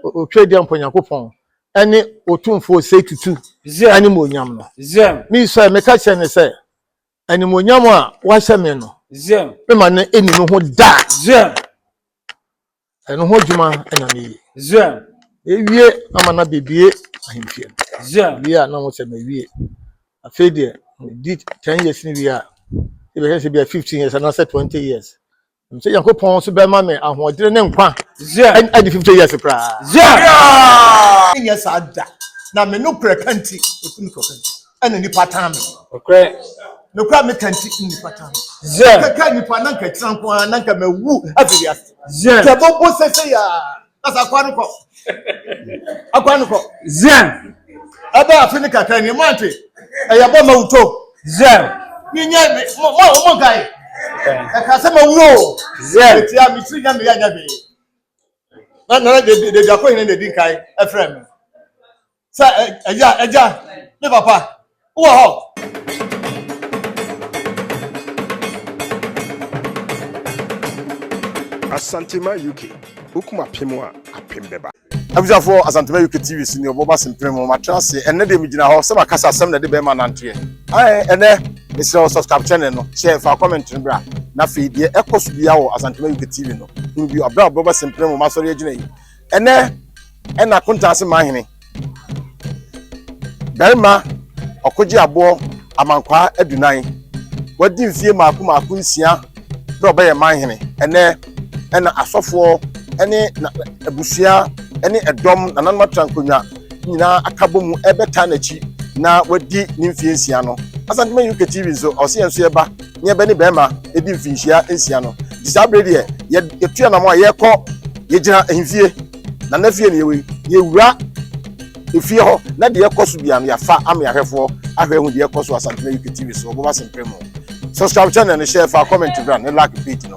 o trade am Ponyakopon any Otumfou say to any monyam no me so me ka che ne say any monyam a wa hye me no me ma ne eni no ho da eno ho djuma ena me ewie ama na bebie ahemfie wie a na mo se me wie afi de did 10 years ni wie a e be say be 15 years and I said 20 years so Yakopon so be ma me ahodire ne nkwa and the 50 years pra yes ada na me no kra kanti ekunu ko kanti ana ni patam okay no kra me kanti ni patam ka ni pa nanka tranko nanka mawu afiri ase ke bobo sese ya asa kwanu ko aba afini kaka ni mante e ya bo mawuto ni nya mo guy e ka se mawuo eti a mi tri nya me ya nya be na de akọ yin de din kai efrem sa eja me papa wo ho Asantema UK ukuma pemwa apembeba abuja for Asantema UK TV senior boba simpremo matrase enne de migina ho se makasa asem na de be ma nante ai enne ese subscribe channel no share fa comment no bra na fe de ekoso bia wo Asantema UK TV no nbi abra boba simpremo masori agina yi enne ena Kuntanase Manhene Berema okoji abo Amankwa Adunan wadi mfie maako nsia do be ye Manhene enne ena asofo ene abusua ene edom nananma trankonya nyina akabomu ebeta nachi na wadi ni mfie nsia no Asantema UK TV so ose enso eba nye be ni Berema edi mfinhia nsia no disabrede ye yetua na mo ayekọ yegyina ahimfie na nafie ne yewe yewura efie ho na de yekoso bia no yafa am yahwefo ahwe hu de yekoso Asantema UK TV so boba simpremo subscribe channel and share for comment to brand like page no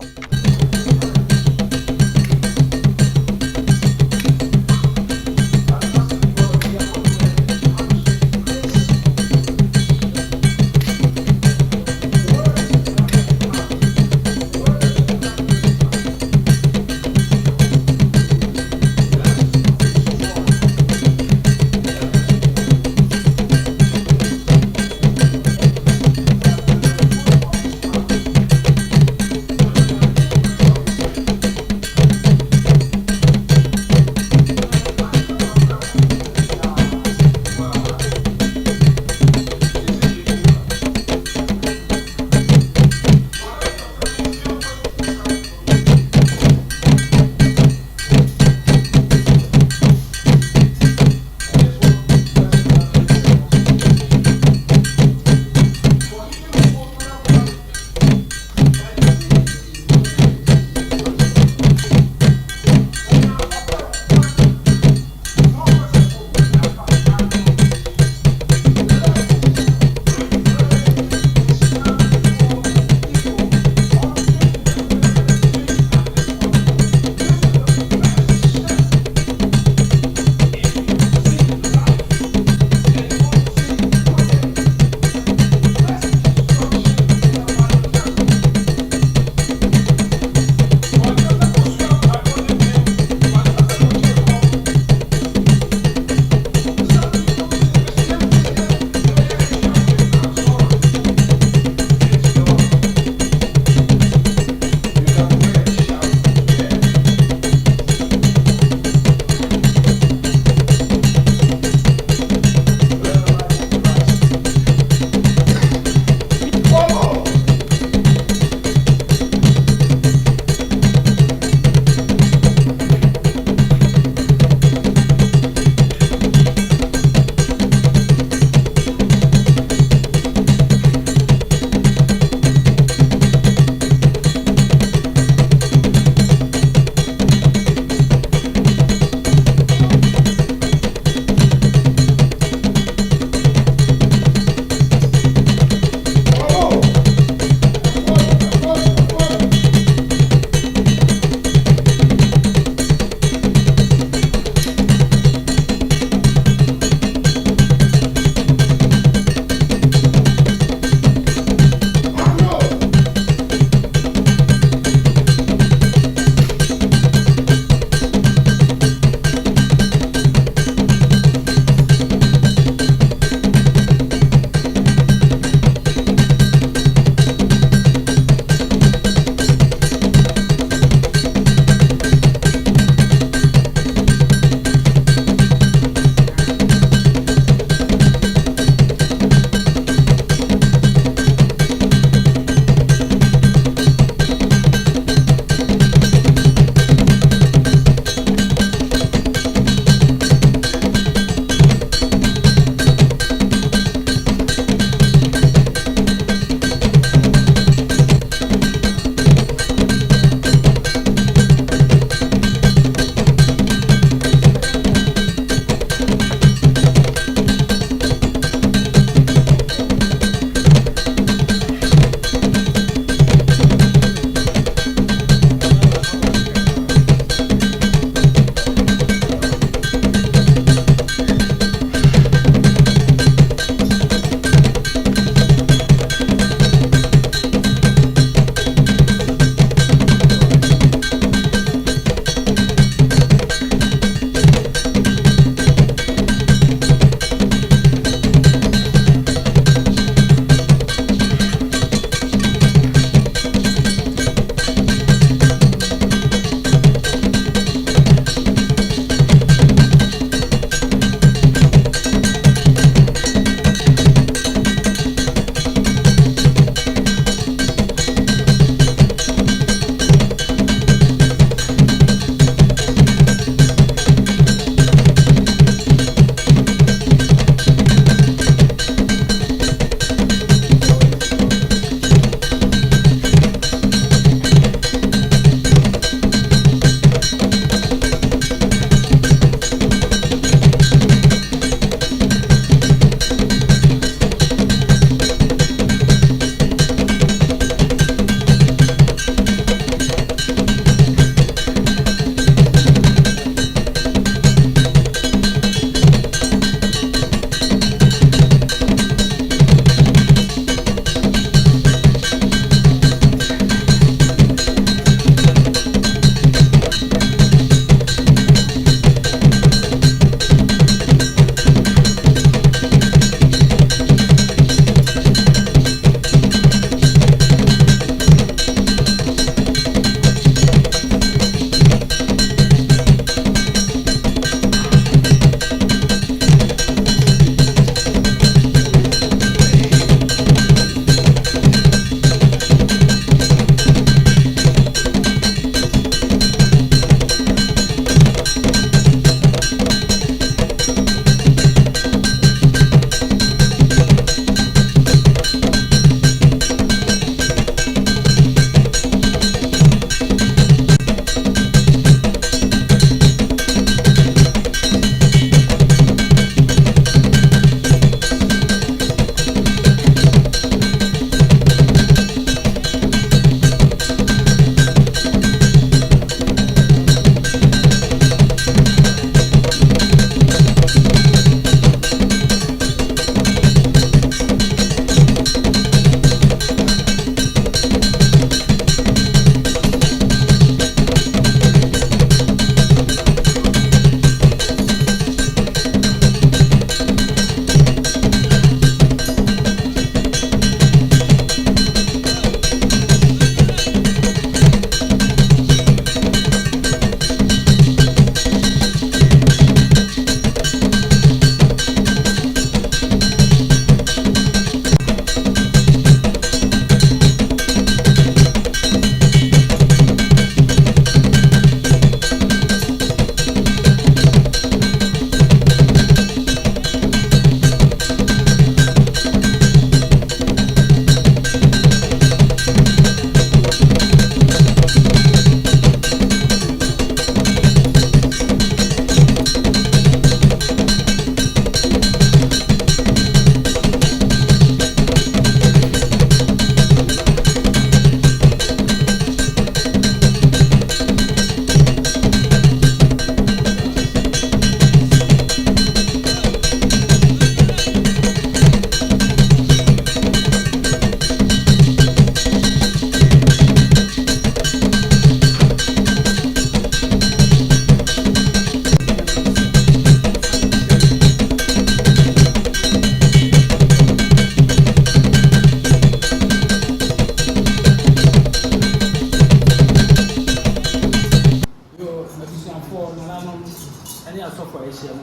Any software is here.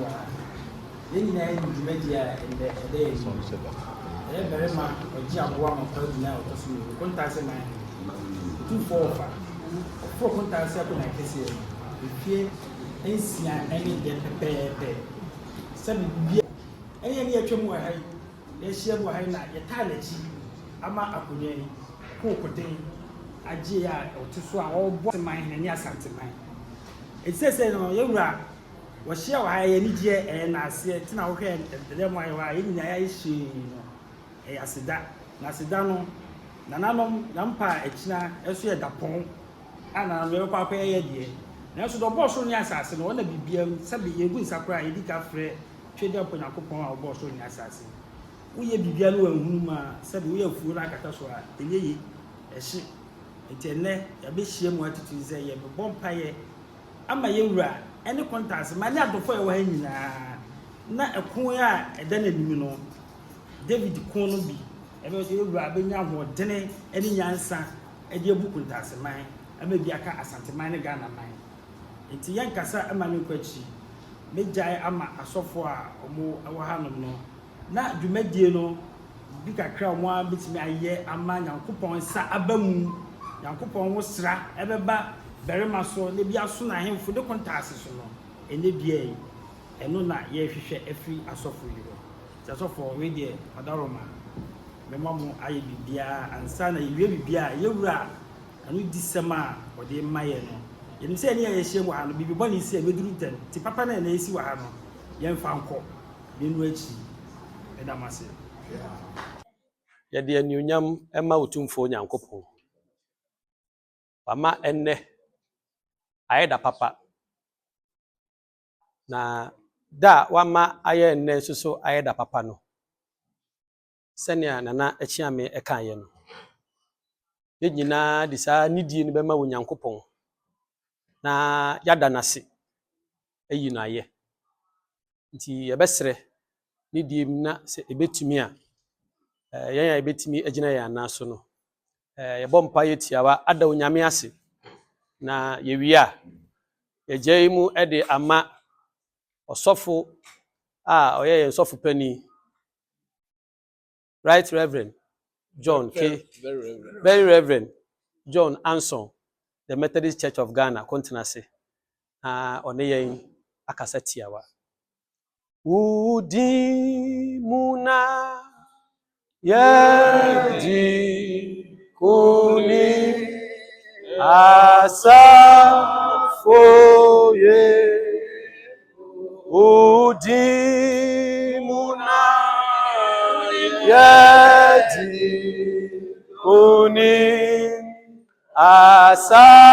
Then I need to make in the day. Berema or Jamwa or now to see Kuntanase Manhene. 245. 4 Kuntanase and I can see it. If you any pay. 7 years. Any actual way, they share what I your talent. Ama Akunye, Cocotin, Ajia, or to swallow all both mine and yes, mine. It says, no, you're was share I any year and I said, now, okay, then why in the issue. Asida na sida no nananom nampa echina eso ye dapon ana me papa ye de na so do boss ni asase no na bibia sabe ye gu nsakra ye dika frɛ twede aponyakopon a boss ni asase wo ye bibia no anhunu ma sabe wo ye afuo na akata so a enye ehye etene ya be hie mu atutu ze ye be bompa ye ama ye wura ene Kuntanase ma ne adofo ye wa nyina na ekon a eda na nimi no David Kono bi ebe so yewura abenya hodene eni nyansa ede ebu Kuntanase man ama bi aka asante man ne Ghana man enti yankasa ama ne kwachi mejai ama asofo a omo ewo hanom no na dwumadie no bi kakra omo abetimi aye ama Nyankopɔn sa abamu Nyankopɔn wo sra ebeba Berema so ne bi aso na hemfo de Kuntanase so no ene bia eno na ye hwehwe afi asofo yiro for we there, Adaroma. My mom, I be beer and son, I will be beer, you are, and we disama or the Mayeno. You say, any shame one, be born in say, we do them, to Papa and AC Wahano, young Fanco, being rich, and I must say. Ya dear new yam, Emma Otumfou Nyankopo. Pama enne, I had a papa. Na da wama aye enne so I had a papa no. Senya nana echiame ekaye no. Ye nyina de saa nidie no bema wo Nyankopɔn. Na yada nase eyi no aye. Nti yebesre nidie na se ebetumi a yan ebetumi agina ya na so no. Yebɔ mpa yetiawa ada onyame ase. Na yewia yegye mu ede ama osofo oye osofo pani Right Reverend John K. Very Reverend John Anson, the Methodist Church of Ghana, Kuntanase. Oneyen akasatiawa. Udi muna yedi kuni asafoye. Udi muna yedi kuni asafoye.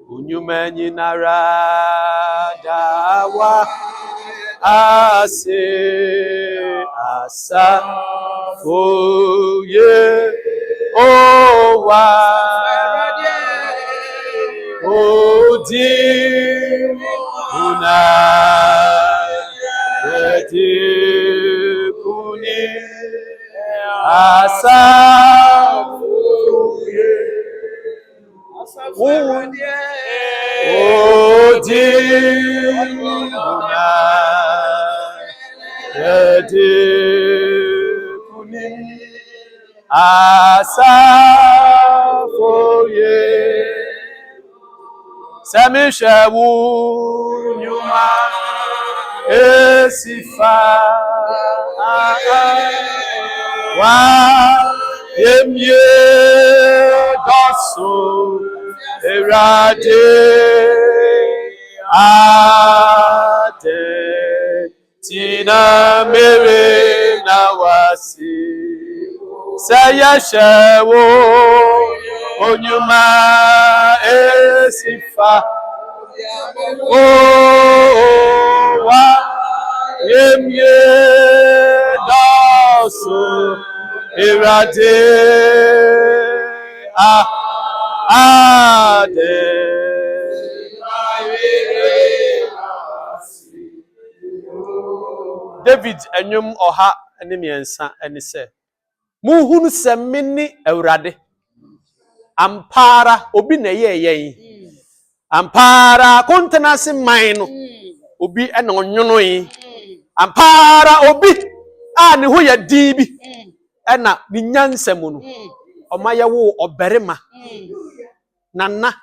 Unyumenyi naradawa ase asafoye. Owa Odi una yedi kuni asafoye. Odi una yedi kuni asafoye. Semishewu nyuma esifa wa yemye doso erade ate tina mere na wasi sayashewu onyuma esifa wa yemye doso irade ade David enyum oha ene miensa ene se muhunu se mini Awurade ampara obi na ye yen Ampara Kuntanase mine obi ena onwono yi. Ampara obi a ne ho ya dibi ena ni nyansam no. Omaye wo Berema. Nana.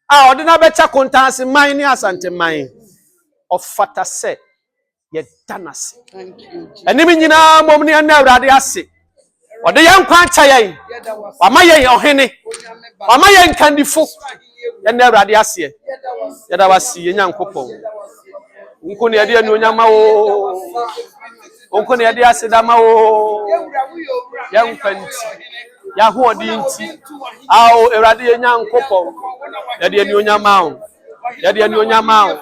A odina becha Kuntanase mine ni asante mine. Ofata se ye danase. Enimi nyina mom ne na Awurade ase. Ode yan kwan chayen. Wama yen ohene. Wama yen kandifo. Ye na Awurade ase. Ye da wasi ye Nyankopon. Nko ne ade anu nyama o. Onko ne ade ase dama o. Ya nkwanti. Ya ho odi nti. Awo Awurade ye Nyankopon. Ye de anu nyama o. Ya de anu nyama o.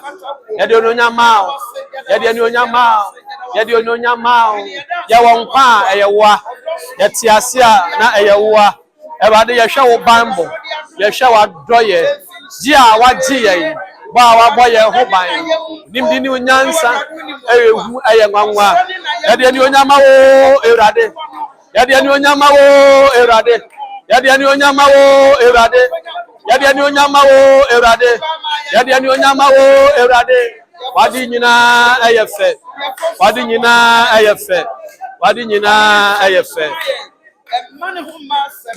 Ya de anu nyama o. Ya de anu nyama o. Ya de anu nyama o. Ya wonkwa eyewa. Ya tiasia na eyewa. Awurade ye hwe wo bambo. Ye hwe wa doye. Ji a waji ye. Ba wa boye ho ban. Nimdi ni onyansa eyehu eyenwanwa. Ya de anu nyama o Awurade. Ya de anu nyama o Awurade. Ya de anu nyama o Awurade. Ya de anu nyama o Awurade. Ya de anu nyama o Awurade. Wadi nyina eyefe. Wadi nyina eyefe. Wadi nyina eyefe.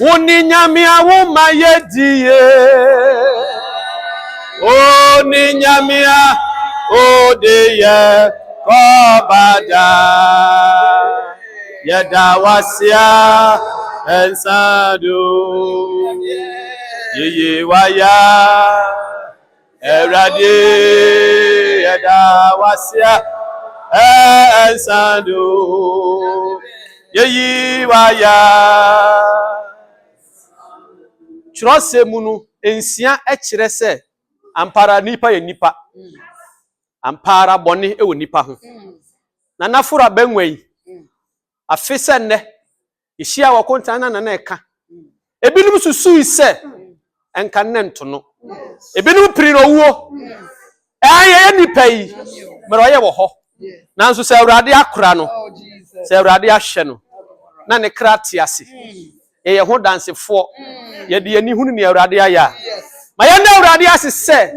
Woni nyame awoma yedie. Oni nyame odeye kobada. Yeda wasia ensado. Yeye waya. Erade yeda wasia ensado. Yeyi waya. Chirose munu ensia ekire se ampara nipa ye nipa. Ampara boni ewo nipa ho. Na nafura benwei. Afise nne ihia wakonta na eka. Ebinom susu ise enka nentono. Ebinom piriro wuo. Aye nipa yi meroye wo ho. Nanso se Awurade akora no. Se Awurade ahye no. Na ne krati ase. Ye ho dansefo. Ye de ani hunu ne Awurade aya. Ma ye na Awurade ase se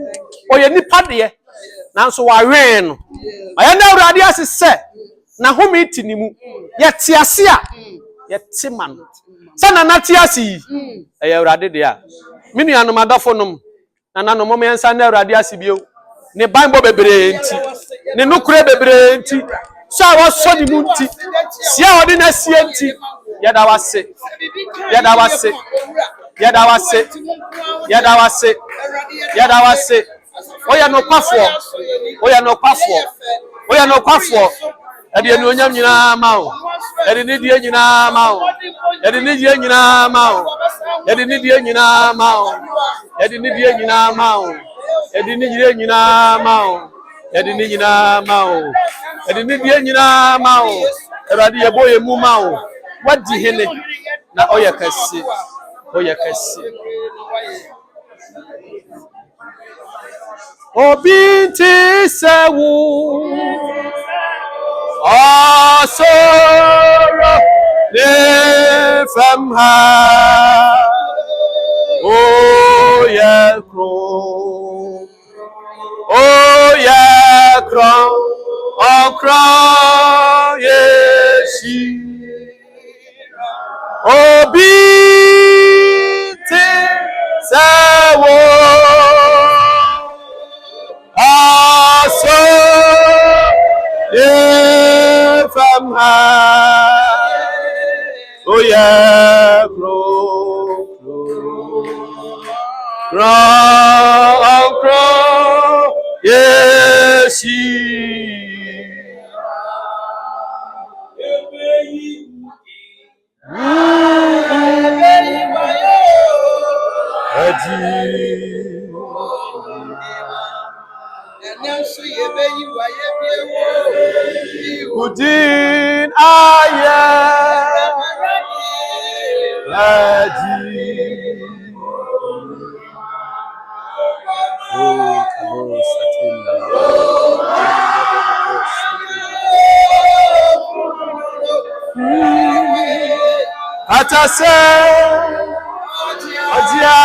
oye nipa de nanso wa wen no. Ma ye na Awurade ase se na home itinimu ye te ase a ye te man. Se na na te ase yi e Awurade de a. Minu anu madafo nom na nanom mo yensa na Awurade ase bio. Ne Bible bebre enti. Ne nukure bebre enti. So I so di munti. Sia odi na sia enti. Yada wase. Yada wase. Yada wase. Yada wase. Yada wase. Oya no kwafo. Oya no kwafo. Oya no kwafo. Edi enu onyam nyina mawo. Edi ni die nyina mawo. Edi ni die nyina mawo. Edi ni die nyina mawo. Edi ni die nyina mawo. Edi ni die nyina mawo. Edi ni nyina mawo. Edi ni die nyina mawo. Awurade ye boye mu mawo. Wadi hene na oya kasi. Oya kasi. Obinti sewu. Asoro le famha. Oya kro. Oya kro. Okra yeshi. Obinti sewu. Aso from high, oh yeah, grow, yes, Udin aya Atase Adia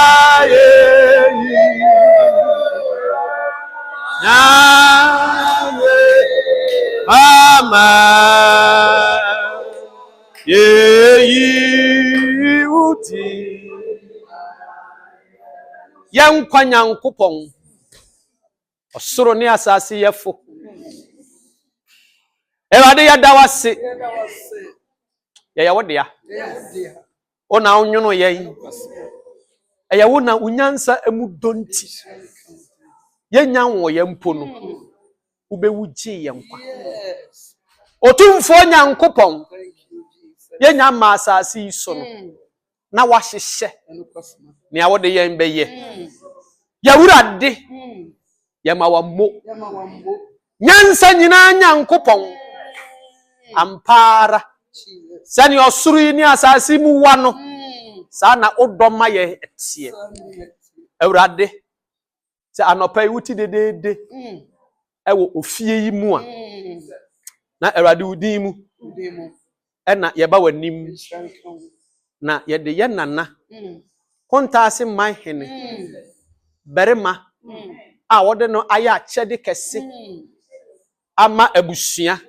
Ama ye uti yang kwanyang kupong osoro ne asase yefo ewade ya dawase ya wodea ona onwono yen eya wona unyansa emudonti yenyan wo yempo no ubewuji yenkwa Otumfou nyankopon yenya ma asase iso no na wahihye ne awode yen beye yawurade yema wammo nyansa nyina nyankopon ampara sani osuru ni asase mu wa no sa na odoma ye etie awurade se anopai wuti dedede ewo ofie yi mu a na awurade udin mu ena yeba wanim na yede ye nana Kuntanase Manhene Berema a wode no aya chede kese ama abusua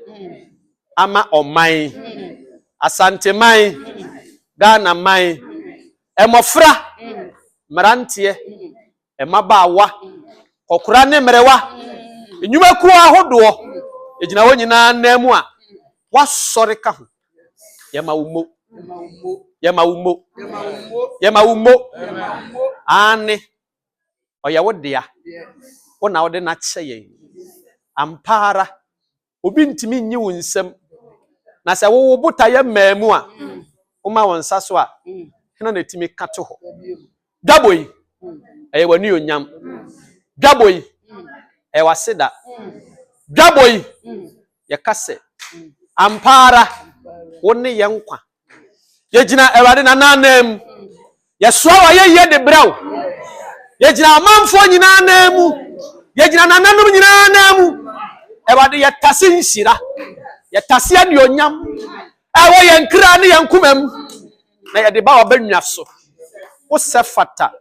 ama oman asante man Ghana man emofra marante emabaawa kokora ne mrewa enyumaku ahodo ejina wo nyina namu a wasore ka ho yema umo ane oya wodea ona wode na cheye ampara obi ntimi nyi wo nsem na se wo buta ye maamu a uma won saso a hena na timi kato ho daboy eye wani onyam daboy e waseda daboy ye kase ampara woni yenkwa yegina ewade na nanem yesoa wa ye de braw yegina amanfo nyina namu yegina nananum nyina namu ewade yetase nsira yetase aduonyam ewo yenkra ne yenkumam na yede ba obanwa so wo sefata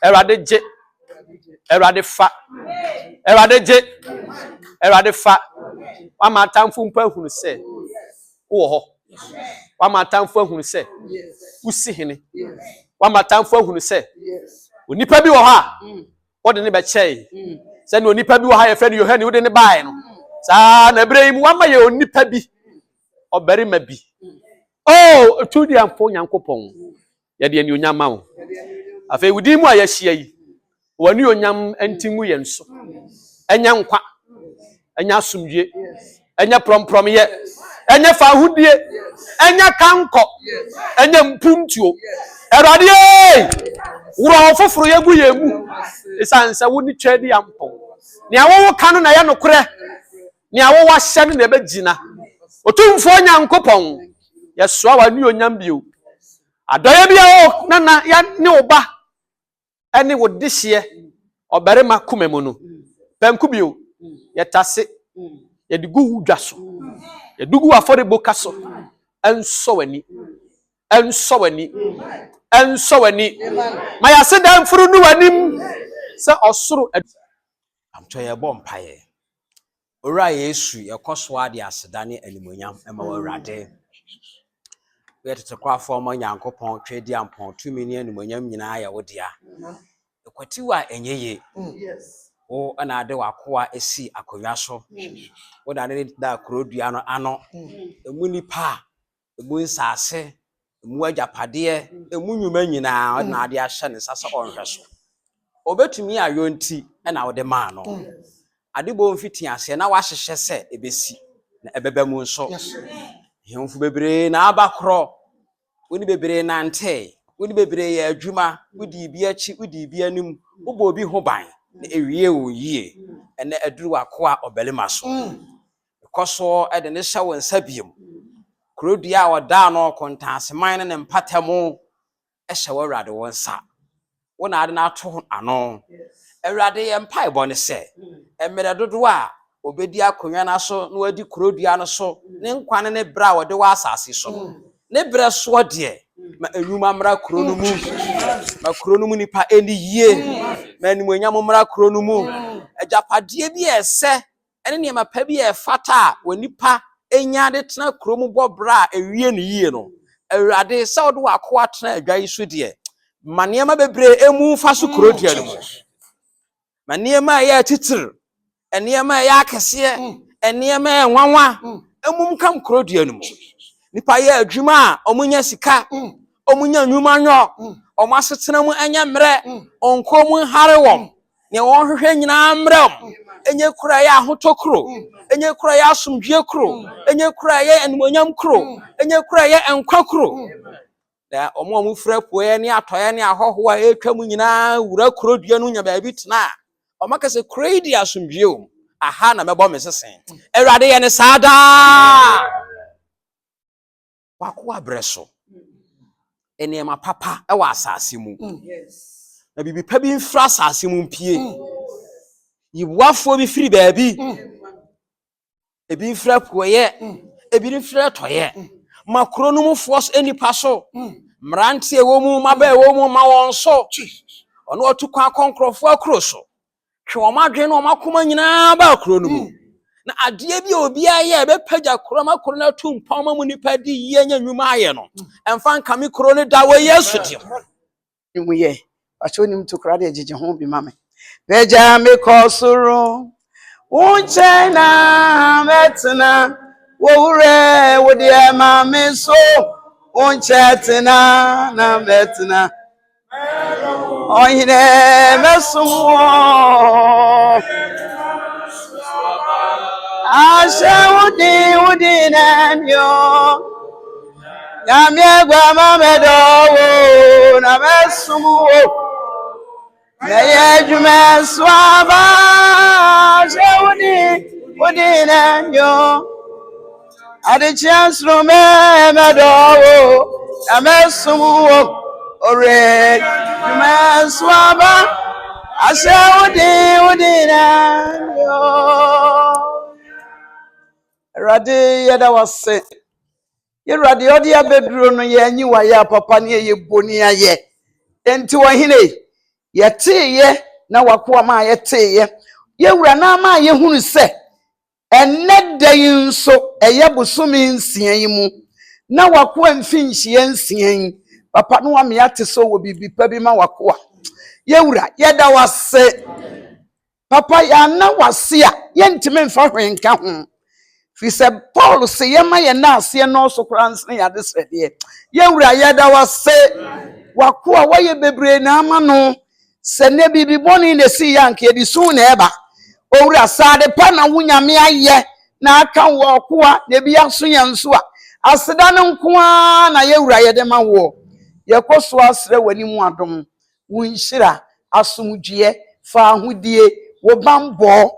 ewade je ewade fa ewade je ewade fa wa matamfo mpa hunu se wo ho wa matamfo ahunu se usi hene wa matamfo ahunu se onipa bi wo ha wode ne be chei se ne onipa bi wo ha ye fe ne Yohane wode ne bae no sa na Berema wa ma ye onipa bi Berema bi oh tudi amfo nyankopon ye de ani onyama wo afa wudi mu a ye hia yi wani onyam antimu ye nso enya nkwa enya asumdwe enya promprom ye enya fahudie enya kanko enya mpuntuo erade wuro foforo ye gu ye mu esansa woni twedi ampo ne awo ka no na ye nokore ne awo wa hye no na be gina Otumfou nyankopon yesoa wa ni onyam bio adoye bia o na ya ne oba ene wo dehye Berema kumemu no penku bio yetase yedigu wudwaso yedugu aforibo kaso enso wani maya se dan furu nu wanim se osoro amto ye bompaye ora Yesu yekoso ade asedane animonyam ema wawrade wetete kwafo ma nyankopon twedi ampon tumi ne animonyam nyina ya wodea ekwatiwa enyeye o ana ade wakoa esi akonwa so wo da ne da krodua no ano emu nipa emu nsase emu agapade emu nwuma nyina na ade ahye ne sase onhwe so obetumi ayonti na wode ma no ade bo mfiti ase na wahyehye se ebesi na ebebemu nso hemfu bebre na abakro woni bebre na nte woni bebre ya adwuma wodi bi achi wodi bi anim ubo obi ho ban na ewie wo yie ene aduru wakoa Berema so koso ede ne hye won sabiem krodua oda no Kuntanase man ne mpatamo ehye wawrade wonsa wona ade na ato ano awrade ye mpa ebone se emere dodo a obedi akonwa na so na wadi krodua no so ne nkwane ne bra wode wa asase so ne bre so de ma enwuma mra krono mu ma krono mu nipa eni yie ma animonyam mra krono mu ajapadeɛ bi ɛsɛ ɛne nneɛma pa bi ɛfata wonipa enya de tena krom bɔ bra ewie ne yie no awurade sɛ wode wakoa tena adwa yi so deɛ ma nneɛma bebree emu fa so kurodua no mu ma nneɛma ɛyɛ titiri nneɛma ɛyɛ akɛseɛ nneɛma ɛyɛ nwanwa emum kam kurodua no mu nipa yɛ adwuma a ɔmunya sika ɔmunya nnwuma nyɔ ɔmo asetena mu anya mmerɛ ɔnkɔ mu hare wɔm ne wɔn hwehwɛ nyinaa mmerɛm enye kura yɛ ahotokuro enye kura yɛ asomdwie kuro enye kura yɛ animonyam kuro enye kura yɛ enkwa kuro da ɔmo frɛ poe ne atɔyɛ ne ahɔho a etwa mu nyinaa wura kurodua no nya baabi tena ɔmo kase kuro yi di asomdwie o aha na mɛbɔ me sesen awurade yɛ ne saada wako abreso enema papa ɛwɔ asase mu na bibi pa bi mfra asase mu mpie yiwafo bi firi baabi ebi mfra poye ebi mfra toye makro no mu force enipa so mrante ewo mu maba ewo mu ma won so ono otu kwa konkrofo akro so hwe o madwe no makoma nyina ba akro no mu na ade bi obi aye be pagya kro makro na tu mpoma mu nipa di ye nya nwuma aye no emfa nka mi kro ne da wo yesu ti mu ye acho nim to kra de jeje ho bi mame beja me kosuru unche na metna wowure wodi mame so unche tena na metna oyine mesumo asha wudi namyo Yamye gwa mamedo na mesumu na yejume swaba wudi nanyo ade chance no medo na mesumu ore jume swaba asha wudi nanyo radi yeda wase ye radi odi abeduro no ye anyi wa ya papa ne ye boni aye enti wo hine ye teye na wakoa ma ye teye ye wura na ma ye hunu se enne dayin so eye busumi nsian yi mu na wakoa mfinhie nsian papa no wa me ate so wo bibi pa bi ma wakoa ye wura ye da wase papa ya na wase a ye ntime mfa hwenka ho fi se Paul se yema ye na ase no so krans ne yade sede ye wura ye da wase wakoa wa ye bebre na ama no se ne bibi boni ne si yanke di su na eba owura sade pa na wunyame aye na aka wo koa ne bi aso ye nso a aseda ne nkoa na ye wura ye de ma wo ye koso asre wani mu adom wunhira asomdue fa ahodie wo bambo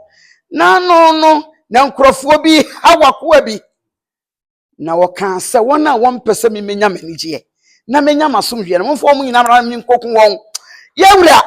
na no na nkrofo bi awakoa bi na woka se wona won pese me menya manigye na menya masomdwe no mfo mu nyina mra mi nkokun won ye wura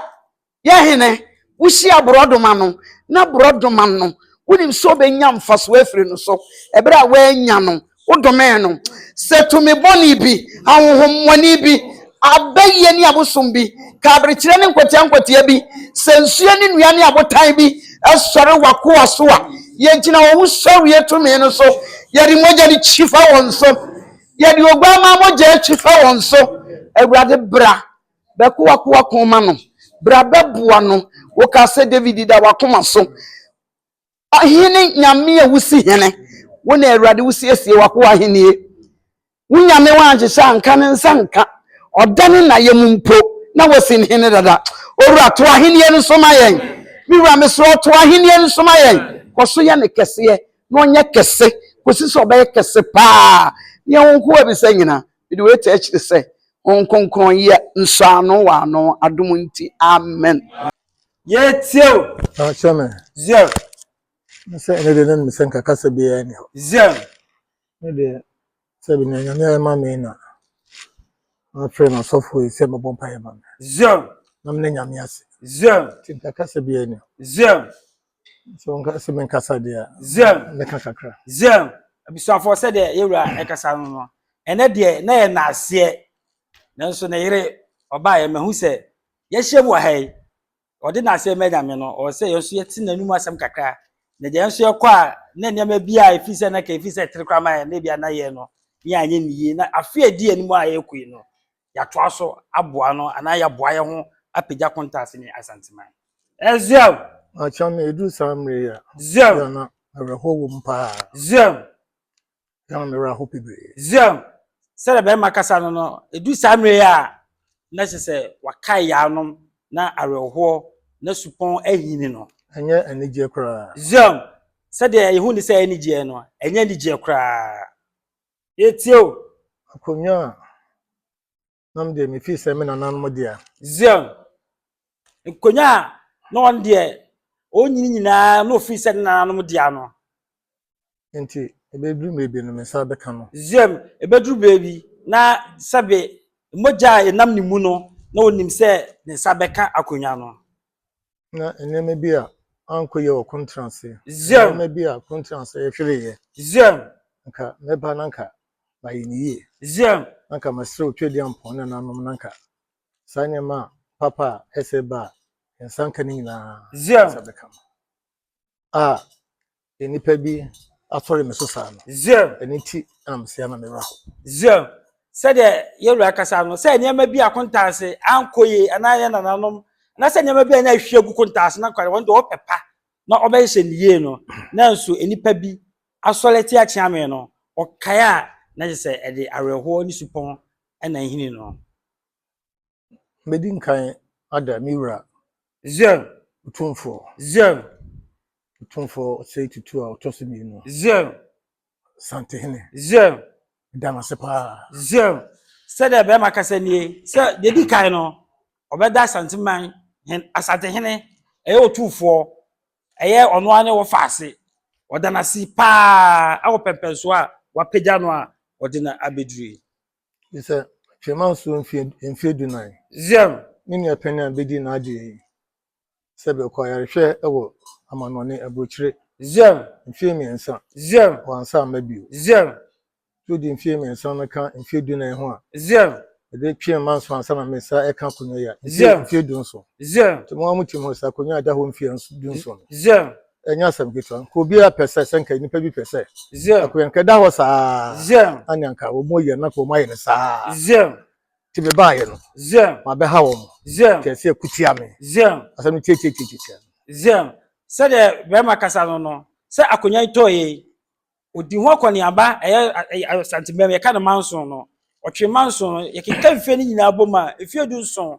ye hene wusi abrodoma no na brodoma no wonim so benya mfaso afiri no so ebra wa nya no wodome no setumi boni bi ahohommoni bi abaye ni abosom bi kabrikire ne nkwatia bi sensue ne nua ne abotan bi asore wakoa so a ye gina wo sori etumi no so ye di moja di chifa wonso ye di ogba moja chifa wonso ewurade bra be ko wakoa koma no bra beboa no wo ka se David da wakoma so ahene nyame a wusi hene wo na ewurade wusi esie wakoa hene wunyame wa agye anka ne nsanka odane na yemumpo na wosin hene dada owura to ahene no so mayen mi wura me so to ahene no so mayen koso ya ne kese no nya kese kosi so be kese pa ye wonko abisa nyina bidi we ta akire se onkonkron ye nsano wa no adom nti amen ye tio chame zero se ne de nan misenka kasa bi ya ne zero ne de se bi na nyame ma me na afre na sofo ise mabon pa ya ma zero na me nyame ase zero tinta kasa bi ya ne zero so nka se men kasa dia zero ne kakra zero abisuafo se de yewura ekasa no ene de na ye na ase nanso na yire oba ye mahu se ye hyebu hai ɔde na ase medame no o se yo so yeti nanum asem kakra na je nso yekɔ a na nneɛma bi a efise na ka efise tere ma na bia na ye no ya anye niye na afi adi animu a yekui no ya to aso aboa no ana ya boa ye ho apagya Kuntanase ne asanteman ezem acha me edu samre ya zem na areho wo mpa zem ya me ra hope be zem sere be makasa no edu samre ya na se wakai ya anom na areho na supon ahini no enye anije kra zem said yehu ni say anije no enye anije kra etio akonya nam de me fi se me nananum de a zem nkonya no on de onyini nyina no fi se nananum de ano enti ebedru mebi no me sa be ka no zem ebedru baby na sabe moja enam ni mu no na onim se ne sa be ka akonya no na eneme bi a ankoye o Kuntanase zem eneme bi a Kuntanase ehwere zem nka meba nanka ba yiniye zem nanka masre otwedi ampon na nanom nanka sanyema papa eseba ensanka ni na zem sabeka a enipa bi atore me so sa no zem eniti am sia na me ra zem said yeru akasa no say nneɛma bi a Kuntanase ankoye anaye nananom na say nneɛma bi na ahwie gu Kuntanase na kware wonde opepa na obɛhye niye no na nso enipa bi asoleti achiame no okaya na say ede areho ni supon na hini no medi nkan ada miwura zem Otumfou say tutu a otoso mi no zem santehene zem dama sepa zem said be makasa nie say dedi kan no obeda santeman asantehene Otumfou ono ane wo faase odanasi pa awo pepenso a wapagya no a odina abeduri isa femanso mfie dunai zem nini apenya bedi na ade sebe ko yarehwe ewo amanone abrochire zem mfie miensa zem wansa mabio zem tudi mfie miensa na ka mfie dunai ho a zem de twie manso ansa na mesa eka kunyo ya mfie dunso zem to mo amuti mo sa kunyo ada ho mfie dunso zem enya sam kitwa ko bia pese senka nipa bi pese zem akoyanka da ho sa zem anyanka wo mo ye na ko mo ye sa zem ti be ba ye no zem ma be ha wo zem kese kutia me zem asam tie zem said be makasa no say akonya itoye odi ho akoni aba santimem ye ka na manso no otwe manso no ye keka mfie ni nyina aboma efie du nson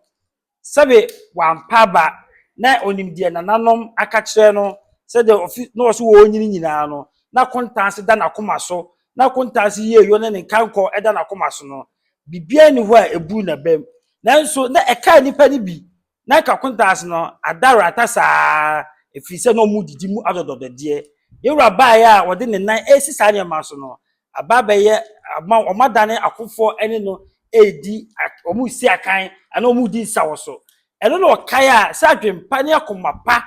sabe wampa ba na onimdie na nanom aka kire no said no wo so wo nyini nyina no na Kuntanase da na koma so na Kuntanase ye yo ne nkanko eda na koma so no bibia ni ho a ebu na bem nanso na eka nipa ni bi na ka Kuntanase no adara atasa efise no mu didi mu adododede yewura bae a wode ne nan esisa ne maso no ababa ye omadane akofo ene no edi omu si akan ana omu di sawoso eno no kai a sa adwempa ne akomapa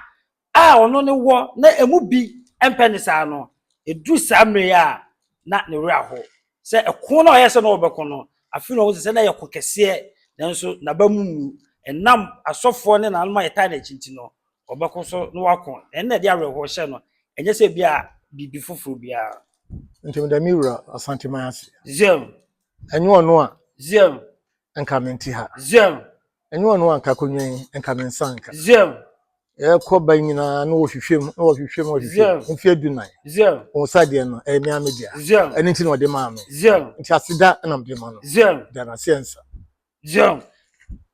a ono ne wo na emu bi empenisa no edu samre a na ne wura ho se ekon na oyese no obeko no afi no wo se na ye kokese nanso na bamumu enam asofo ne na alma yeta na chinti no obeko so no wakon enne de awe ho hye no enye se bia bibi foforo bia nti da miwura asanteman ase zem enyo no a zem enka menti ha zem enyo no a nka konwen enka mensanka zem e ko ba nyina no wo hwehwem mfie dunai zem o sade no e mi amedia zem eni nti no de ma me zem nti asida na mde ma no zem da na sensa zem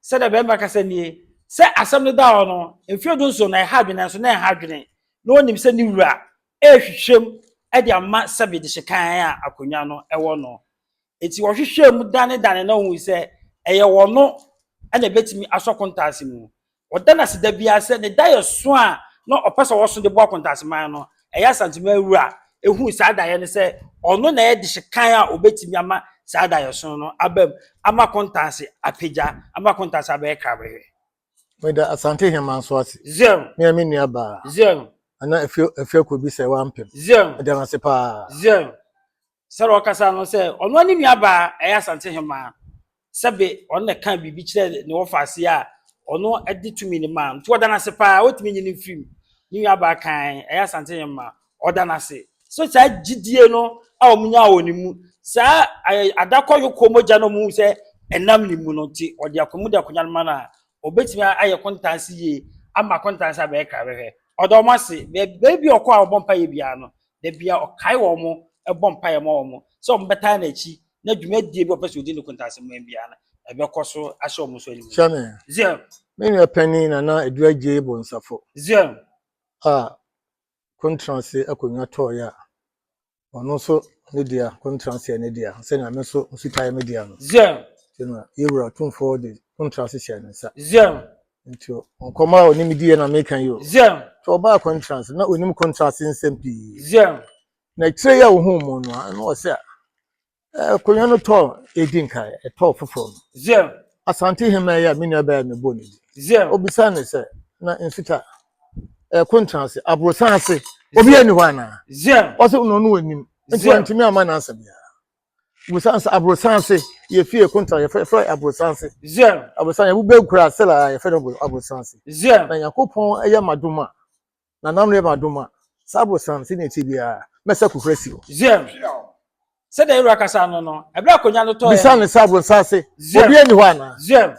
se da be makasa nie se asem ne da no mfie du nso na ha dwene nso na ha dwene no onim se ni wura ehwehwem ede ama sabe de hyekan a akonya no ewo no eti wo hwehwem dane na hu se eye wo no ana betimi aso Kuntanase mu wodana sida bia se ne da yeso a no opesa wo so de bo Kuntanase man no eya santima wura ehu sa da ye ne se ono na ye de hyekan a obetimi ama sa da yeso no abam ama Kuntanase apagya ama Kuntanase abe krabe me da asante heman so ase zem me me nua ba zem ana efie ko bi se wampem zem da na se pa zem sero okasa no se ono ani nua ba eya asante hema sabe on na kan bibi kire ne wo faase a ono edi tumi ni man to oda na se pa otumi nyi ni film ni aba kan eya sante yema oda na se so sa gidie no a omunya oni mu sa adakọ yoko moja no mu se enam ni mu no ti odi akomu da konya no na obetimi aye kontansi ye ama kontansi abe ka behe odo mo se bebi okọ a obompa ye bia no de bia okai wo mo ebompa ye mo mo so mbeta na chi na dwumadie bi opese odi ni kontansi mo bia na ebe koso asho mo so ni Chame. zia Me no penny na eduaje bonsafo. zia Contranse akonya toya. Ono so ne dia contranse ne dia. Se na me so nsitaye me dia no. zia Tino yewura Otumfou de contranse hye ne sa. zia Nti onkoma oni die na me kan yo. zia To ba contranse na onim contranse nsempi. zia Na kire ya wo hu mu no no se konya no to edinkai e to foforo. zia Asante hema ya me nua ba ya me boni. zia Obisa ne se na nsita contranse abrosanse obi ani hwana. zia Wase no no onim. Nti antimi ama na asabia. Busanse abrosanse ye fie contranse ye fe abrosanse. zia Abrosanse bu be kura sela ye fe abrosanse. zia Na yakopon eye maduma. Na namre maduma. Sabrosanse ne tibia mesa kufresi. zia se da iru akasa no ebra konya no to Bisan sabrosanse obi ani hwana. zia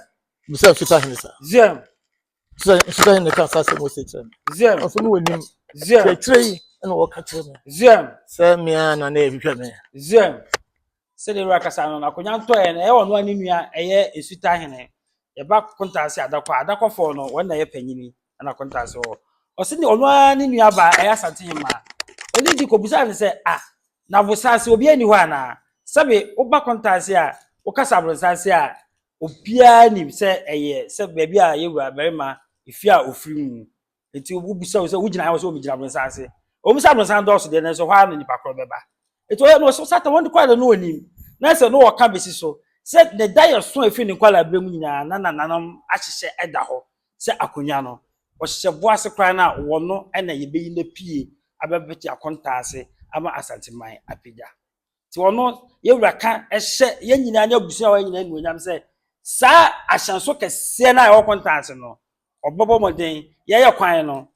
Busanse suta hinisa. zia Suta hinisa sase mo se chem. zia Oso no onim. zia Trey na wo ka kire me. zia Se mia na na ehwehwe me. zia se da iru akasa no na konya to na e wono ani nua eye esuta hene ye ba kontansi adakọ fo no wona ye panyini na kontansi o se ni ono ani nua ba eye asante hema oni di ko busa ne se na busase obi ani hɔ ana sabe oba kontansi a okasa abronsansi a obia ni se eye se baabi a yewura Berema ifi a ofiri mu enti obusa se wugina ayo se obigina abronsansi omusa abronsansi do so de ne so hɔ ana nipa kro beba enti o no so sata won kwa no onim na se no wo ka besi so se the die so afi ni kwala brem nyina na nanam ahyehye eda hɔ se akonya no wo hyehye boase kra na wo no na yebeyi na pie abebeti akontansi ama asanteman apija ti ono yewura ka ehye ye nyina nya busu a nyina nuonyam se sa ahyanso kese na e kontansi no obobo moden ye kwan no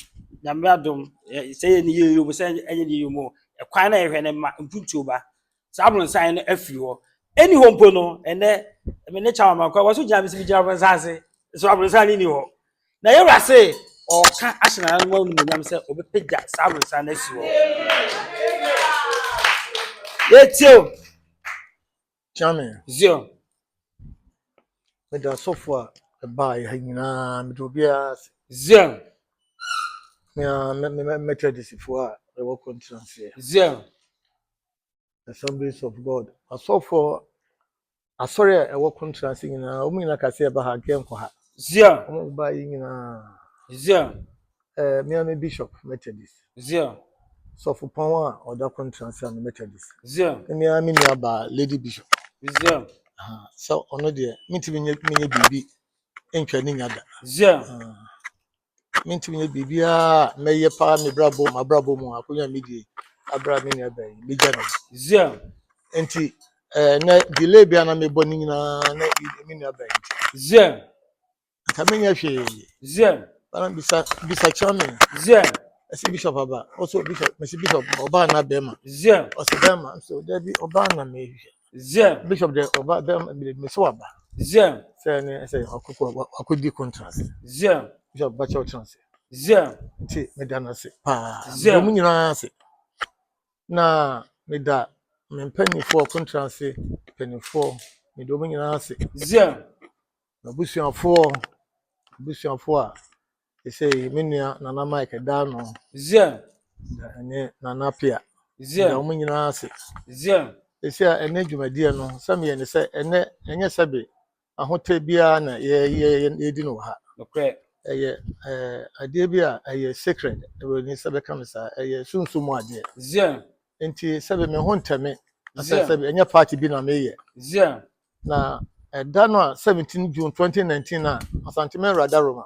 nyame adom se ye ni yeyo se enye ni yeyo mo e kwan na ehwe ne ma mpuntu ba sa abronsan no afiri ho eni hompo no ene me ne chawa Amankwa waso gina bisi gina abronsan so abronsan ni ho na yewura se o ka ahyana no nuonyam se obepega sa abronsan na si ho Yetio. Chame. Zio. Me da sofwa ba ya nyina me do bia. Zio. Me tradisifo a e wo contranse. Zio. Assemblies of God. Asofo asore e wo contranse nyina o mu nyina kase ba ha genko ha. Zio. O ba yi nyina. Zio. Me bishop Methodist. Zio. So for power or that contranse and Methodist. Zio. Me aba lady bishop. Zio. So ono de mintimi nye bibi entwa ni nyada. Zio. Mintimi nye bibi a meye pa me brabo ma brabo mu akonya medie abra me nya ban me gya no. Zio. Enti na delay bia na me boni nyina na me nya ban. Zio. Ka me nya hwe. Zio. Bana bisa chame. Zio. Esi bishop aba also bishop me bishop oba na Berema. Zio. Osi Berema so there be oba na me hwe. Zio. Bishop de oba Berema me so aba. Zio. Say akudi contrast. Zio. Bishop bacho trans. Zio. Nti me da na se pa. Zio. Mu nyina se. Na me da me mpanifo contrast mpanifo me do mu nyina se. Zio. Na busuafo a say me nua Nana Mike da no. Zio. Ne Nana Pia. Zio. Da mu nyina se. Zio. Ese a ene dwumadie no sam ye ne se ene enye sebe ahote bia na ye di no ha. Okay. Eye ade bia eye secret e ni sebe kamisa eye sunsumu ade. Zio. Enti sebe me ho ntame asa sebe enye party bi na meye. Zio. Na da no 17 June 2019 na Asanteme Radaroma.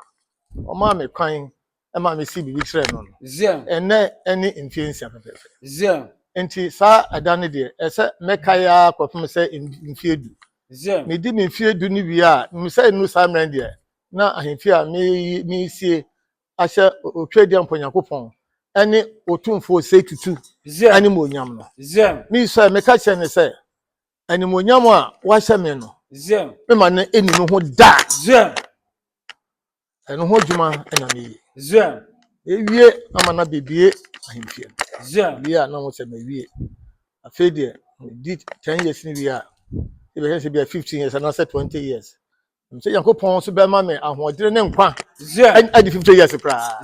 O ma me kwan e ma me si bi kire no. Zio. Ene eni influence pepepe. Zio. Enti sa adane de ese mekaya akofum se mfiedu. Zio. Me di me mfiedu ni wi a me se nu samran de na ahemfie a me sie ahye otwadi amponyankopɔn ene Otumfou say tutu ani mo onyam no me so me ka che ne say ani mo onyam a wa hye me no me ma ne eni no ho da eno ho djuma ena me yi ewie amana bebie ahemfie wie na mo se me wie afi de did 10 years ni wie a e be say be 15 years and I said 20 years I'm saying yankopon so be ma me ahoodere ne nkwa adi 50 years pra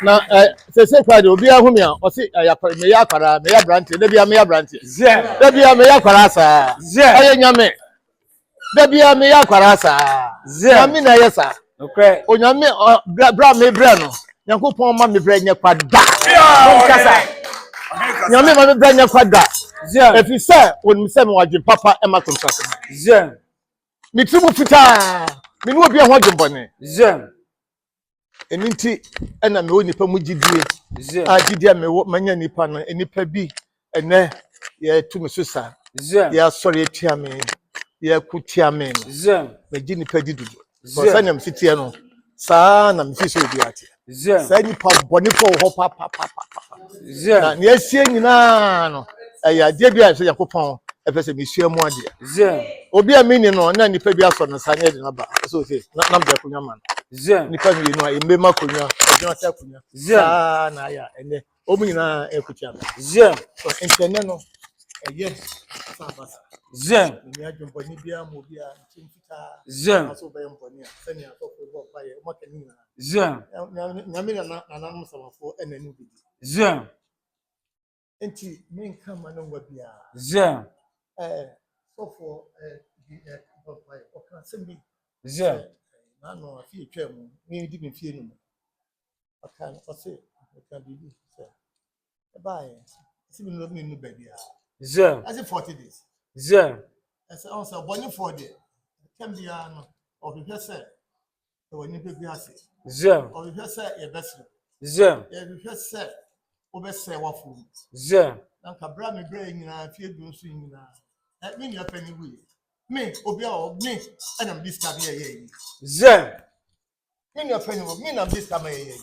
na se kwa de obi ahumi a o se me ya kwara me ya brante da bia me ya brante da bia me ya kwara sa aye nyame da bia me ya kwara sa nyame na yesa okay onyame bra me bra no yankopon ma me bra nya kwada kasa nyame ma me bra nya kwada if you say when me say me waje papa e ma contract me tribu fita me no obi a ho adwembone eninti ena me onipa mu gidie agidie me manya nipa no enipa bi ene ye tu me so sa ya sori etia me ya kutia me me gi nipa didudu so sa nyam sitie no sa na me fiso obi ate sa nipa boni fo ho papa na ne asie nyina no ya de bia so yakopon efese me sua mu ade obi a mini no na nipa bi aso no sa ne de na ba so say na be kunya man nipa mi no embe makonya odina ta kunya na ya ene omu nyina ekutia so entene no eye sa basa ni adwompo ni bia mo bia ntimfita so be mponi a sani atoko bo pa ye mo kani na nyame na nanam samafo enani bi enti men kama no wa bia so for the pa ye o kan sembi na no afi etwam me di me fie no aka o se aka bibi se e ba ye si me no ba bia I say 40 days I say on say boni for day can be no o hwehwe se e woni pe bi ase o hwehwe se e bese e hwehwe se o be se wafo na ka bra me bra nyina fie du nso nyina me nya pani wi me obi a me ana m discover ye me nya pani wo me na discover ye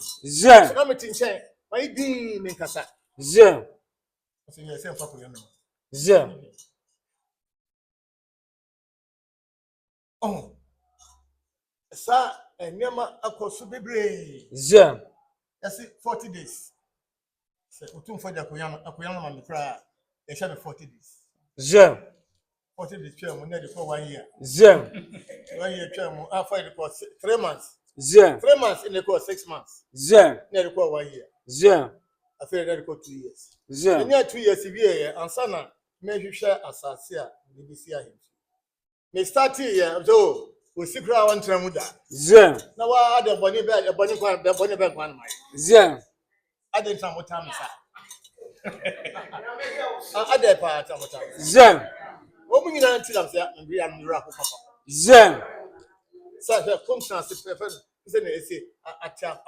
na me tin che why di me kasa so you say fa ko yo no oh sa enema akoso bebre I say 40 days say Otumfou de akoyan ma me kra e sha me 40 days 40 days twa mo na de for 1 year 1 year twa mo after the course 3 months 3 months in the course 6 months na de for 1 year after that for 2 years na 2 years bi e ansana me hwehwe asase a BBC ahim me start here so o sikra wan tramu da na wa ade boni be kwan mai ade tramu tam sa ade pa tramu tam o mu nyina ntilam se mbi am nura ko papa sa the Kuntanase prefer se ne ese atia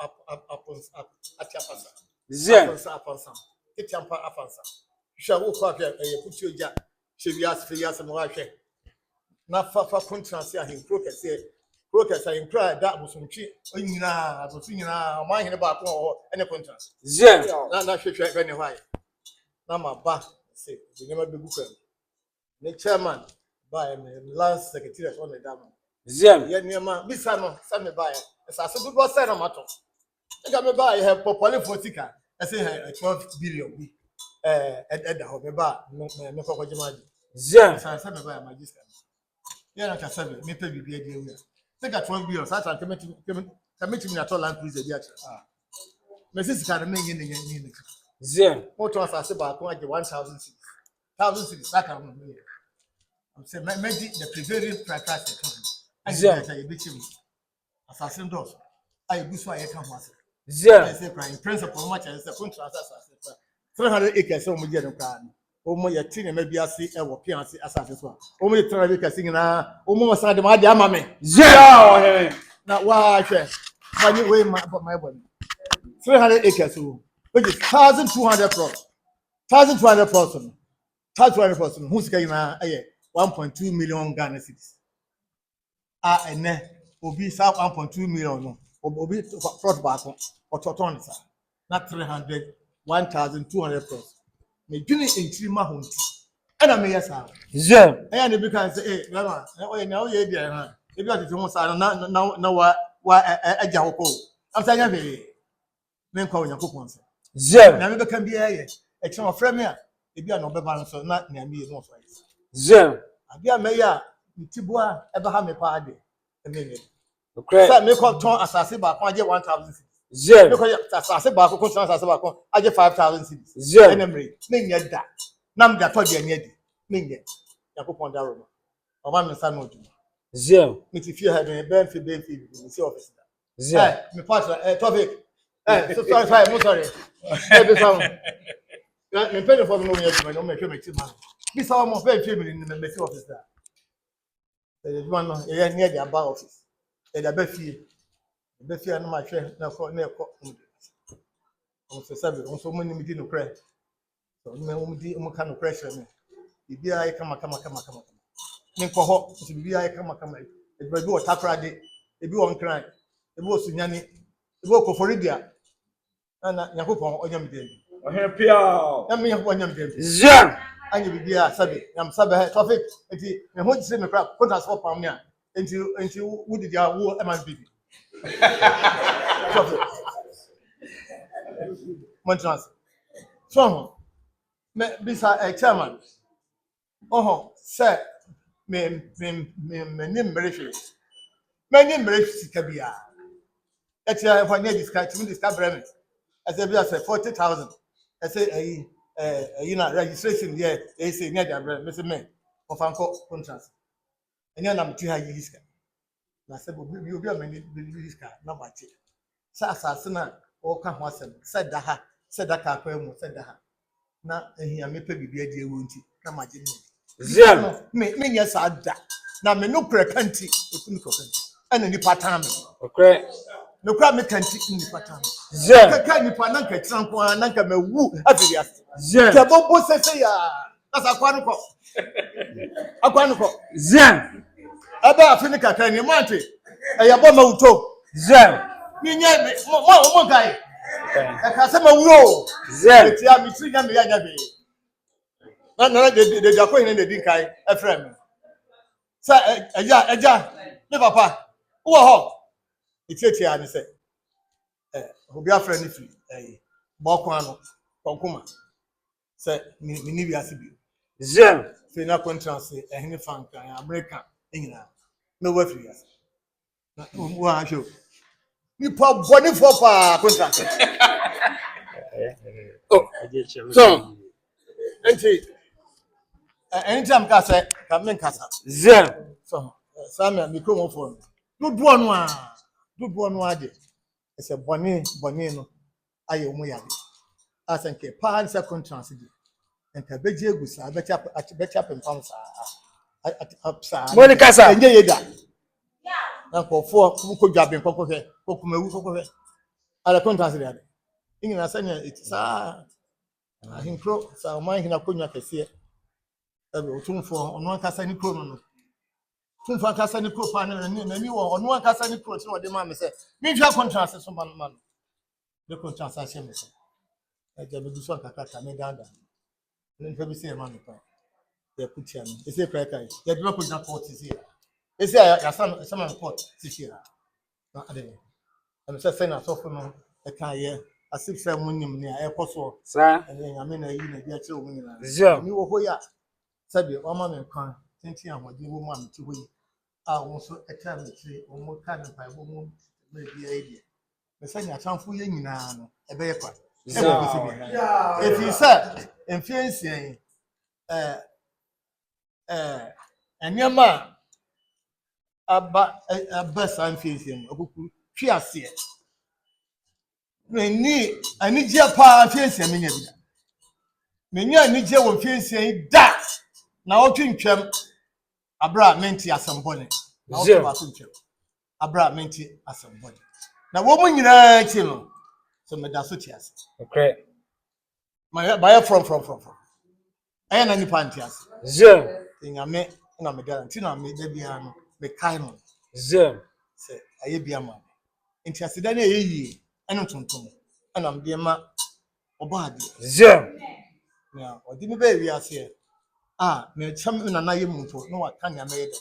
pasa apansa kitiampa afansa hwa wo kwa hwe puti oja hwe mo wa hwe na fa Kuntanase ahim protest ahim pra da musumchi onyina azosu nyina Manhene ba ko ho ene Kuntanase na hwe ne hwai na ma ba se nyema bebu kwam the chairman by last secretary on the dam ye nyema bisa no sa me ba ye asase bi bo say na mato e ga me ba ye popole fotika e say 12 billion bi da ho me ba me ko kwajima di sa me ba ye magister ye na ka say me pe bibi e di ewu say ga 12 billion sa ta kemeti na to land cruiser bi acha me say sika na me nyi moto asase ba ko age 1000 cities that can be I'm saying maybe the prevailing practice and the bitchim assassin does I do so I can was I say in principle much as the Kuntanase 300 acres so much no plan o mo ya tin maybe asi e wo pianse assassin so o mo 300 acres na o mo sa de ma de ama me na wa hwe mani we my body 300 acres so which is 1200 plots 1200 plots 1200 plots who's going na 1.2 million Ghana cedis ene obi sa 1.2 million no obi plot back or toton sa na 300 1200 plus me dwene entiri ma ho nti ena me yesa je eya ne bi kan say mama oye na oye dia ha e bi otete ho sa na wa agya hoko am sa nya be me kwa Onyankopon se je na me be kan bi ye e che mo frɛ me a e bi a no be ba no so na na me no so je abi a me ya ntiboa e ba ha me pa ade okay say me ko ton asase ba ko age 1000 je me ko asase ba ko ton asase ba ko age 5000 cedis je enemre me nya da nam da to de nya di me nya Yakopon da ro o ma me sa no du je me ti fie ha de ben fi me si office da je me part topic so sorry mo sorry e be sam me pay for no nya me no me me ti ma bi sa mo pay fi me si office da one no near the bar office. The Befia no my share na ko on se sabe on so many meeting no prayer. So me mo ka no pressure me. Bibia ai kama. Me ko ho so bibia ai kama. E bi o takrade, e bi on kran, e bi o sunyane, e bi o koforidia. Na Yakopon onyam dem. O he pia. Na me Yakopon onyam dem. Zia. Anya bibia sabe yam sabe traffic enti me ho gise me kra contact for pam nia enti wo did ya wo e man bibi Montrance so me bisa chairman say me nim mrefi kabia eti ya for near discount Berema I say be say 40,000 I say you know registration here they say near the Berema me say me of anko contract enya na mti ha yiska na say obi a me yiska na bache sa asase na o ka ho asem say da ha say da ka kwa mu say da ha na ehia me pe bibia di ewu nti na maje ni zia me nya sa da na me no kra kanti ekunu ko kanti ana ni patam okay no kra me kanti ni patam zia ka ni pa nanka tranko nanka mawu afirias zia ke bobo sese ya asa kwa no ko zia aba afinika kan ni mante e yabo mawuto zia ni nya mo gai e ka se mawuro zia eti a mi tri nya me ya nya be na de akọ yin na di kai efrem sa eja me papa wo ho etieti ani se obi afre ni fi boko anu konkuma se ni bi asibi jem fe na contract ehni fanka America nyina me wa fi yas na wo ha show ni pa body for pa contract so enti anytime ka say ka men kasa jem so Samuel microphone do no ade ese boni no aye omo yade asanke pa nsa contract di enka beje egusa becha pempam sa boni kasa enye yeda na ko fo ko dwaben kokko he kokumawu kokko he ala contract di ade ingina sanya itsa ahinkro sa man hina konwa kese ebe Otumfou ono kasa ni pro no Otumfou kasa ni pro pa na ni wo ono kasa ni pro ti wo de ma me se mi twa contract so man the contract sa she me se e je be du so kaka me danda ni fa bi se ma me pa ya kutia no e se pra kai ya de ko na court si e se ya sama court si si na ade am se na so no e kan ye asip se munim ni e koso sa e nya me na yi na dia kire wo nyina ni wo ho ya sabi o ma me kan tintin ahode wo ma me ti ho yi a wo so e ka me kire o mo ka na pa wo mo me bia yi de me sa nya chanfo ye nyina no e be ye kwa e bo si bia if you say influence enyama aba san influence mo akuku twi ase ni ani je pa influence me nya bi me nya ani je wo influence da na o twintwam abra menti asambone na o ba twintwam abra menti asambone na wo mu nyina chi no so me da so ti ase okay my buy from aye na ni panti ase je nyame na me guarantee na me da bia no me kai no Zem. Say, I be a man. Interested in ye, and tonton. And I'm dear ma or bad. Zem. Now, or didn't baby as here. Ah, me chum in a naya muto, no, I can't made it.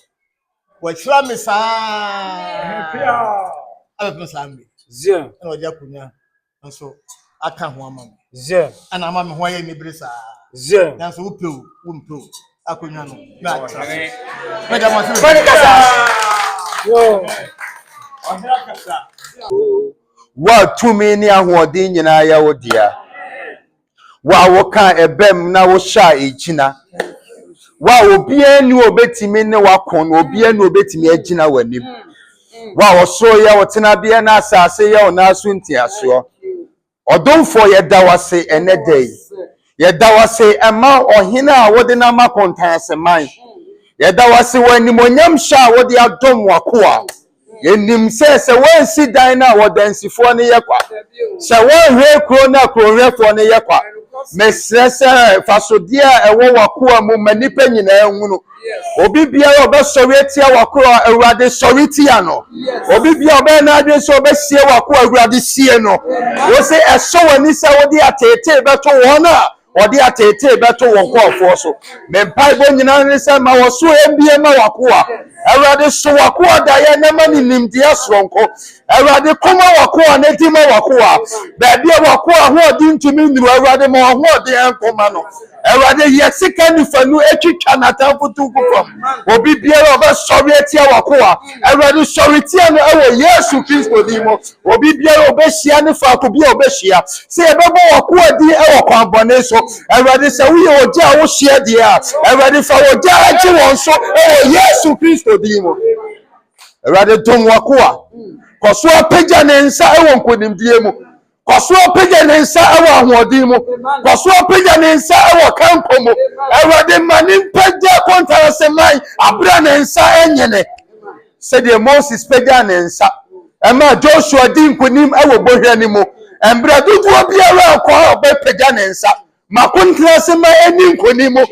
What shall miss? Ah, I was angry. Zem. And what Yapunya. And so I can't want Zem. and I'm on why any brisa. Zem. That's who blew, won't blow. I couldn't know. Wa tumi ni ahoɔden nyinaa ya wo dia. Wa wo ka ebem na wo sha echina. Wa obia ni obetimi ne wakon, obia ni obetimi agina wanim. Wa wo so ya wo tena bia na asase ya wo na so ntiaso. Otumfou yɛda wase ene day. Yɛda wase ema ohene a wode na ma Kuntanase man. Yɛda wase wanimonyam sha wode adom wakoa. Yenim se wansi dan na wodansifo ne yekwa. Se wanhwe kro na kronhwefo ne yekwa. Mesrese fasode a ewo wakoa mu manipa nyina ehunu. Obi bia obesori etia wakoa Awurade sori tia no. Obi bia obe na adwe so obesie wakoa Awurade sie no. Wo se eso wani se wode atete beto wona. Odi atete beto won kwofo so me mpaibo nyina ne se ma wo so embie ma wakoa Awurade so wakoa da ye na mani nimdia soronko Awurade koma wakoa ne di ma wakoa ba bia wakoa ho odi ntumi nduru Awurade ma ho odi enkoma no Awurade ye sika nifanu etwitwa na tamfutu kukom obi bia oba sori etia wakoa Awurade sori tia no ewo Yesu Kristo di mo obi bia obehia ne fa ko bia obehia se ebebo wakoa di ewo kwanbone so Awurade se wo ye oja wo hia di a Awurade fa oja aji won so ewo Yesu Kristo di mo Awurade dom wakoa koso apagya ne nsa ewo nkonimdie mu koso apagya ne nsa ewo ahoɔden mu koso apagya ne nsa ewo kampo mu Awurade mani mpagya Kuntanase man abra ne nsa enyene se de Moses pagya ne nsa ema Joshua di nkonim ewo bohwɛ ni mu embra dudu biara akɔ obepagya ne nsa Kuntanase ma eni nkonimu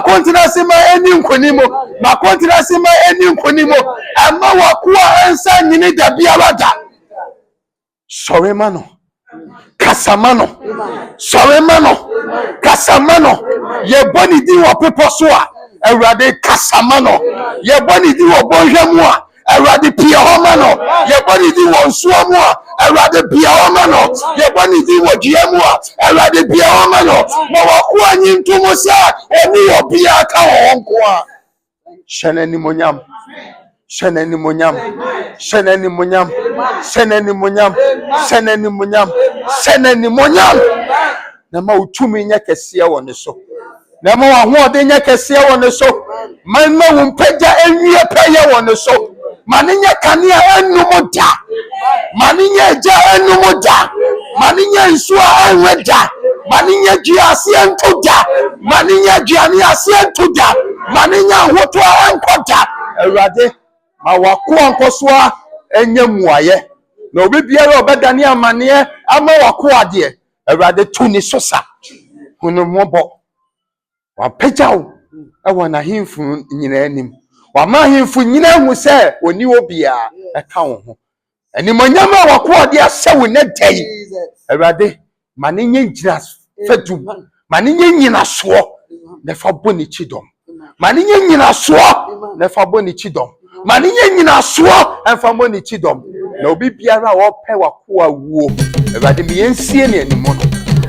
Kuntanase ma eni nkonimu Kuntanase ma eni nkonimu ama wakoa ensa nyini da biara da sorry mano kasamano sorry mano kasamano ye boni di wo pepo so a Awurade kasamano ye boni di wo bonhwemu a Awurade pia ho mano ye boni di wo nsuo mu a Awurade pia ho mano ye boni di wo giamu a Awurade pia ho mano ma wakoa nyintumu sa oni obi aka ho nko a shenani monyam shenani monyam shenani monyam shenani monyam shenani monyam shenani monyam na ma utumi nya kese wo ne so na ma wahoɔden nya kese wo ne so man ma wo mpagya enwie pɛyɛ wo ne so maninya kania enum da maninya ja enum da maninya nsua enwe da maninya giase ento da maninya giane ase ento da maninya hoto enko da Awurade ma wakoa nkosoa enye muaye na obi biara obedane amane ama wakoa de Awurade tu ni sosa hunu mobo wapagyaw ewo na himfu nyina anim wama himfu nyina hu se oni obia eka wo ho animonyama wakoa de asewo ne dai Awurade manenye ngira fadum manenye nyina so ne fa boni chidom manenye nyina so ne fa boni chidom manenye nyina so en fa boni chidom na obi biara wo pe wakoa wuo Awurade me yensie ne animo no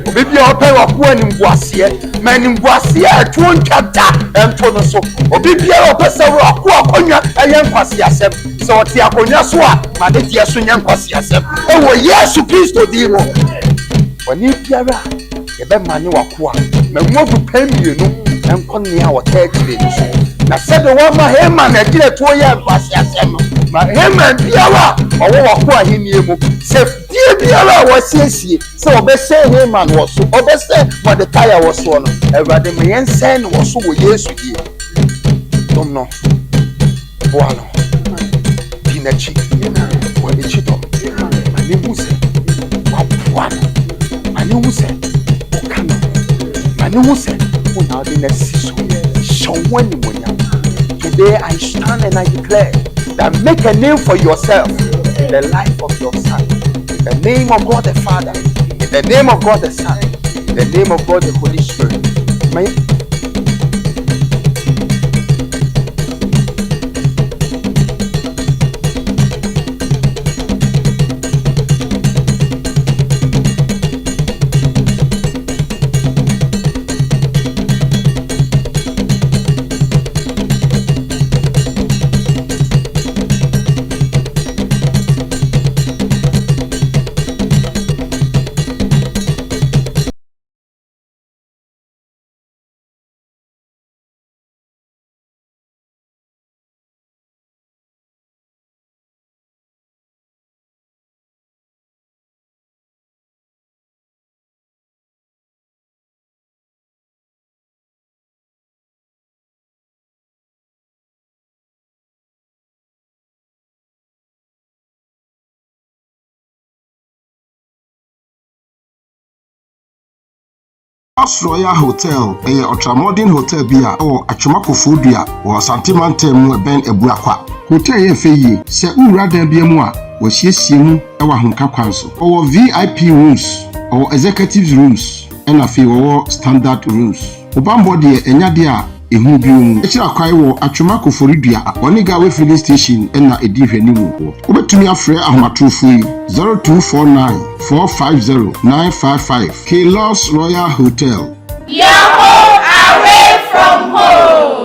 obi biara wo pe wakoa nimguasie manimguasie atuo ntwada ento no so obi biara wo pe se wakoa konwa eye nkwase asem se wote akonwa so a made tie so nya nkwase asem ewo Yesu Kristo di mo woni biara ebe mane wakoa manwogu pamienu enkone a wote akire no so na sede wo ma hema na akire to ye nkwase asem ma hema biara owo wakoa henie mu se die biara wo siesie se obese hema no so obese wode tire wo so no Awurade me yensen no wo so wo Yesu die dom no boano binachi wode chito ani muse kwa boano ani muse kana ani muse una de na siso shawani monya today I stand and I declare that make a name for yourself in the life of your son. In the name of God the Father, in the name of God the Son, in the name of God the Holy Spirit. Royal Hotel, a ultra-modern hotel bia or Achumakofo dua or Santimantam mu ben ebuakwa. Hotel ye feye, se ura den bia mu a, wo hiesie mu e wa honka kwan so. Or VIP rooms or executive rooms, and afi wo standard rooms. Obambo de enya de a ehu bi mu. Ekira kwai wo Achumakofo dua, Oniga we filling station na edi hwanimu. Obetumi afre ahomatrofo yi 0249 450 955 K-Loss Royal Hotel. Your home away from home.